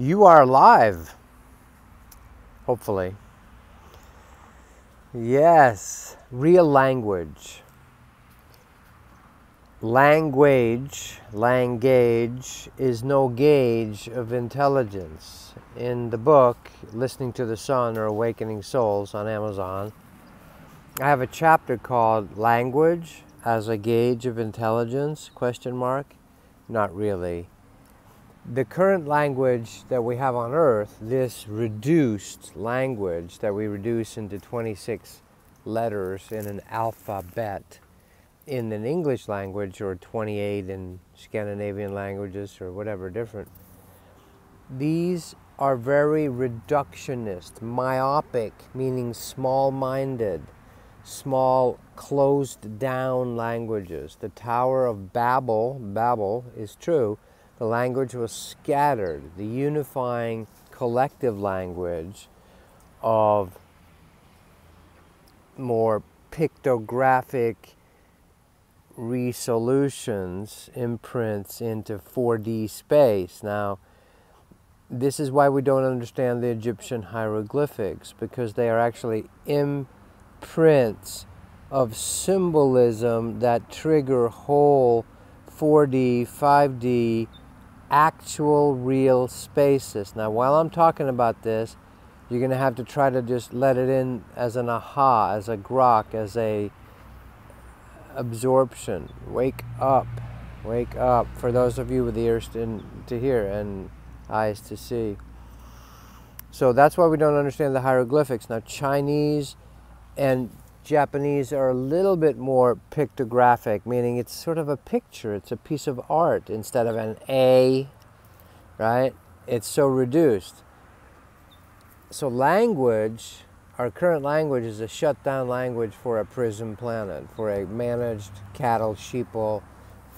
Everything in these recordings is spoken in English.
You are alive, hopefully. Yes, real language. Language is no gauge of intelligence. In the book, Listening to the Sun or Awakening Souls on Amazon, I have a chapter called Language as a Gauge of Intelligence, ? Not really. The current language that we have on Earth, this reduced language that we reduce into 26 letters in an alphabet in an English language, or 28 in Scandinavian languages, or whatever different. These are very reductionist, myopic, meaning small-minded, small, closed-down languages. The Tower of Babel is true. The language was scattered. The unifying collective language of more pictographic resolutions imprints into 4D space. Now, this is why we don't understand the Egyptian hieroglyphics, because they are actually imprints of symbolism that trigger whole 4D, 5D, actual real spaces. Now, while I'm talking about this, you're going to have to try to just let it in as an aha, as a grok, as a absorption. Wake up, for those of you with ears to hear and eyes to see. So that's why we don't understand the hieroglyphics. Now, Chinese and Japanese are a little bit more pictographic, meaning it's sort of a picture, it's a piece of art instead of an A, right? It's so reduced. So language, our current language, is a shut-down language for a prison planet, for a managed cattle, sheeple,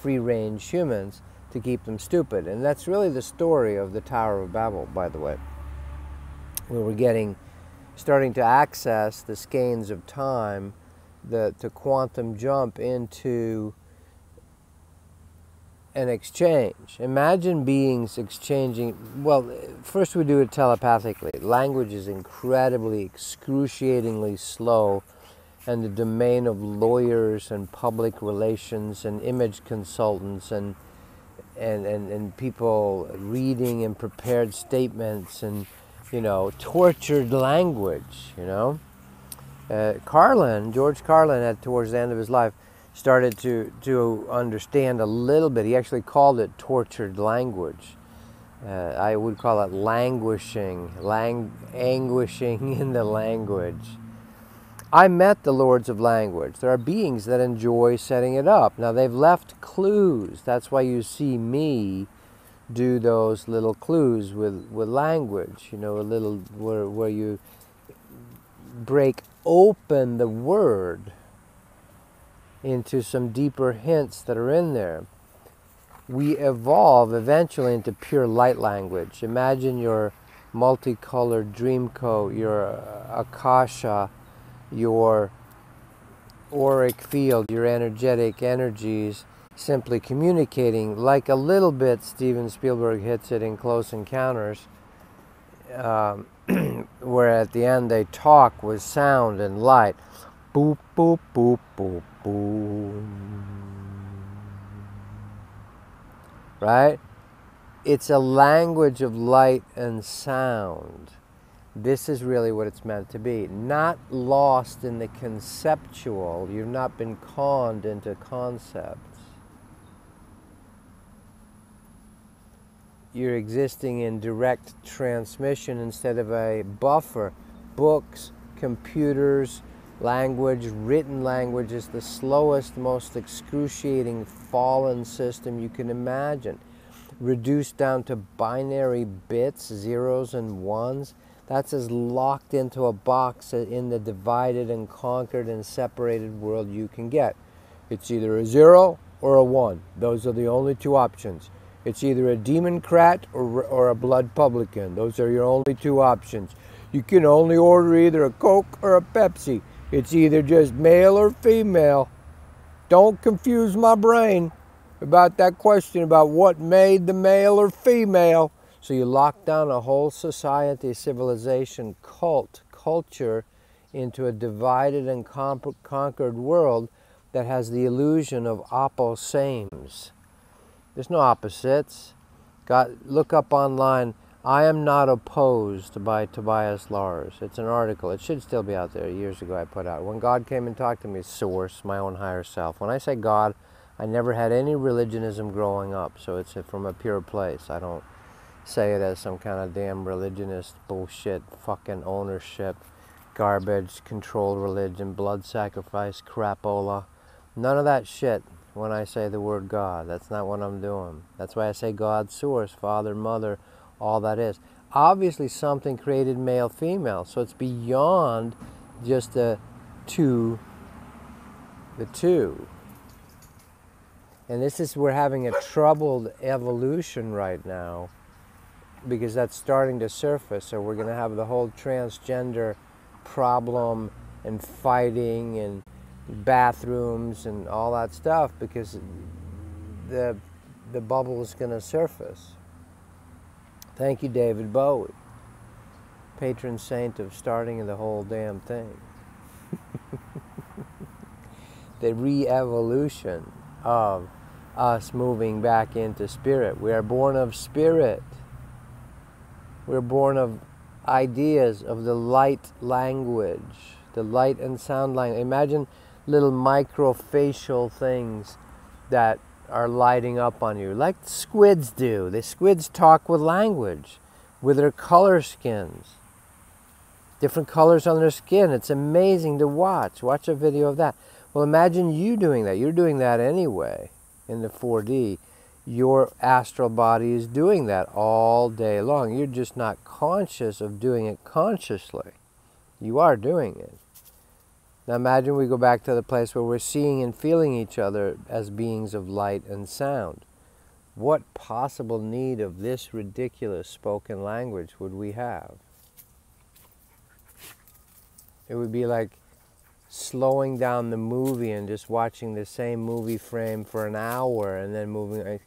free-range humans to keep them stupid. And that's really the story of the Tower of Babel, by the way, where we're starting to access the skeins of time, the quantum jump into an exchange. Imagine beings exchanging. Well, first we do it telepathically. Language is incredibly, excruciatingly slow, and the domain of lawyers and public relations and image consultants and people reading and prepared statements and, tortured language, George Carlin, towards the end of his life, started to understand a little bit. He actually called it tortured language. I would call it anguishing in the language. I met the lords of language. There are beings that enjoy setting it up. Now, they've left clues. That's why you see me do those little clues with language, a little where you break open the word into some deeper hints that are in there. We evolve eventually into pure light language. Imagine your multicolored dream coat, your akasha, your auric field, your energetic energies, simply communicating like a little bit. Steven Spielberg hits it in Close Encounters, where at the end they talk with sound and light. Boop, boop, boop, boop, boom. Right? It's a language of light and sound. This is really what it's meant to be. Not lost in the conceptual. You've not been conned into concepts. You're existing in direct transmission instead of a buffer. Books, computers, language, written language is the slowest, most excruciating fallen system you can imagine. Reduced down to binary bits, zeros and ones. That's as locked into a box in the divided and conquered and separated world you can get. It's either a 0 or a 1. Those are the only two options. It's either a Democrat or a blood publican. Those are your only two options. You can only order either a Coke or a Pepsi. It's either just male or female. Don't confuse my brain about that question about what made the male or female. So you lock down a whole society, civilization, culture into a divided and conquered world that has the illusion of opposames. There's no opposites. Look up online, I Am Not Opposed by Tobias Lars. It's an article. It should still be out there. Years ago I put out. When God came and talked to me, source, my own higher self. When I say God, I never had any religionism growing up, so it's from a pure place. I don't say it as some kind of damn religionist bullshit, fucking ownership, garbage, controlled religion, blood sacrifice, crapola. None of that shit when I say the word God. That's not what I'm doing. That's why I say God, source, father, mother, all that is. Obviously something created male, female, so it's beyond just the two. And this is, we're having a troubled evolution right now because that's starting to surface. So we're going to have the whole transgender problem and fighting and bathrooms and all that stuff because the bubble is going to surface. Thank you, David Bowie, patron saint of starting the whole damn thing. The re-evolution of us moving back into spirit. We are born of spirit. We're born of ideas of the light language, the light and sound language. Imagine little microfacial things that are lighting up on you, like squids do. The squids talk with language, with their color skins. Different colors on their skin. It's amazing to watch. Watch a video of that. Well, imagine you doing that. You're doing that anyway in the 4D. Your astral body is doing that all day long. You're just not conscious of doing it consciously. You are doing it. Now imagine we go back to the place where we're seeing and feeling each other as beings of light and sound. What possible need of this ridiculous spoken language would we have? It would be like slowing down the movie and just watching the same movie frame for an hour and then moving.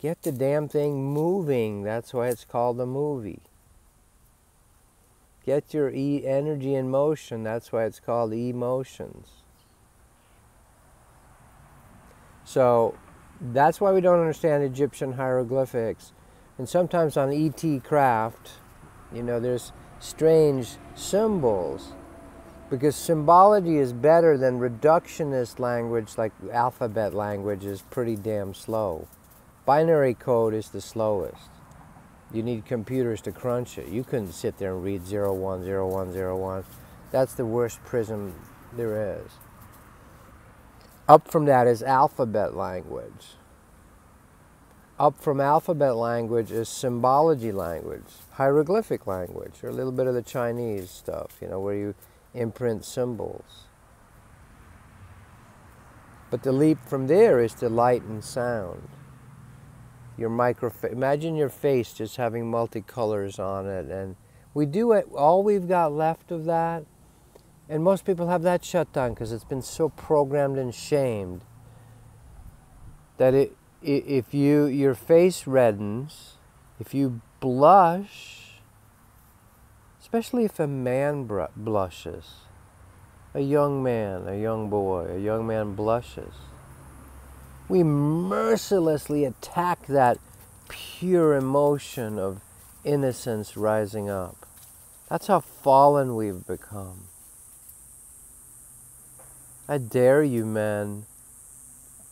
Get the damn thing moving. That's why it's called a movie. Get your energy in motion. That's why it's called emotions. So that's why we don't understand Egyptian hieroglyphics. And sometimes on ET craft, you know, there's strange symbols. Because symbology is better than reductionist language, like alphabet language is pretty damn slow. Binary code is the slowest. You need computers to crunch it. You couldn't sit there and read 010101. That's the worst prism there is. Up from that is alphabet language. Up from alphabet language is symbology language, hieroglyphic language, or a little bit of the Chinese stuff, you know, where you imprint symbols. But the leap from there is to light and sound. Your imagine your face just having multicolors on it, and we do it. All we've got left of that, and most people have that shut down because it's been so programmed and shamed that if your face reddens, if you blush, especially if a man blushes, a young man, a young boy, a young man blushes, we mercilessly attack that pure emotion of innocence rising up. That's how fallen we've become. I dare you, men,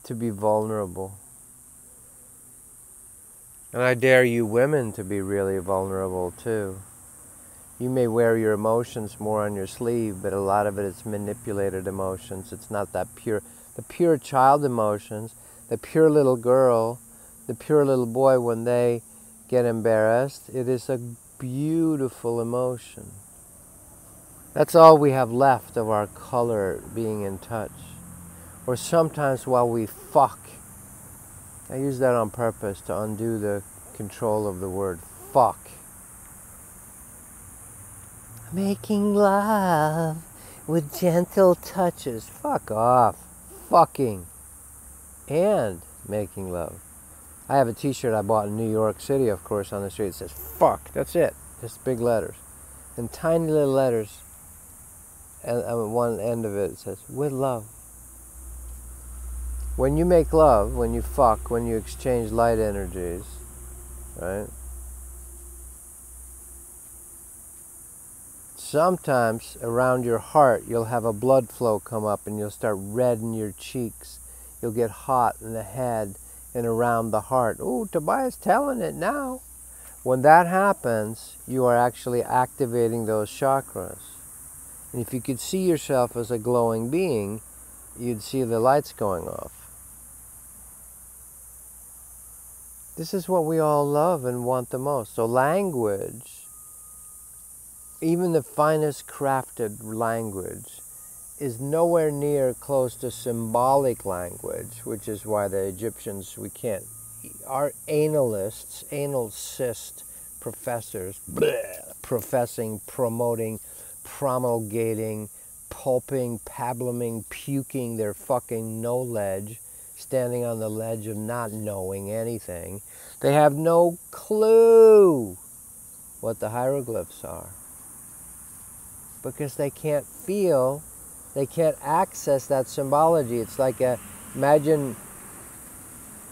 to be vulnerable. And I dare you, women, to be really vulnerable, too. You may wear your emotions more on your sleeve, but a lot of it is manipulated emotions. It's not that pure. The pure child emotions, the pure little girl, the pure little boy, when they get embarrassed, it is a beautiful emotion. That's all we have left of our color being in touch. Or sometimes while we fuck, I use that on purpose to undo the control of the word fuck. Making love with gentle touches. Fuck off. Fucking. And making love. I have a t-shirt I bought in New York City, of course, on the street. It says, fuck, that's it. Just big letters. And tiny little letters. And on one end of it says, with love. When you make love, when you fuck, when you exchange light energies, right? Sometimes around your heart, you'll have a blood flow come up and you'll start red in your cheeks. You'll get hot in the head and around the heart. Oh, Tobias telling it now. When that happens, you are actually activating those chakras. And if you could see yourself as a glowing being, you'd see the lights going off. This is what we all love and want the most. So language, even the finest crafted language, is nowhere near close to symbolic language, which is why the Egyptians, we can't, our analysts, anal cyst professors, professing, promoting, promulgating, pulping, pabluming, puking their fucking knowledge, standing on the ledge of not knowing anything. They have no clue what the hieroglyphs are. Because they can't feel, they can't access that symbology. It's like imagine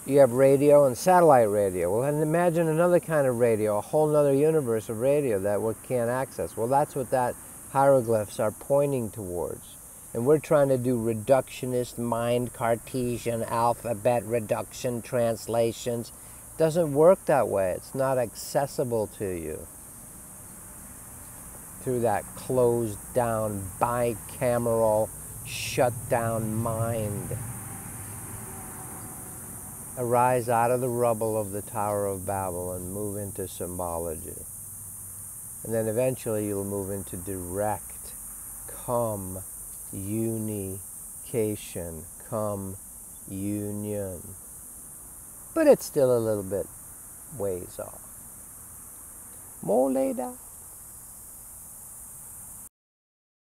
you have radio and satellite radio. Well, and imagine another kind of radio, a whole other universe of radio that we can't access. Well, that's what that hieroglyphs are pointing towards. And we're trying to do reductionist, mind Cartesian, alphabet reduction translations. It doesn't work that way. It's not accessible to you through that closed down, bicameral, shut down mind. Arise out of the rubble of the Tower of Babel and move into symbology. And then eventually you'll move into direct communication, communion. But it's still a little bit ways off. More later.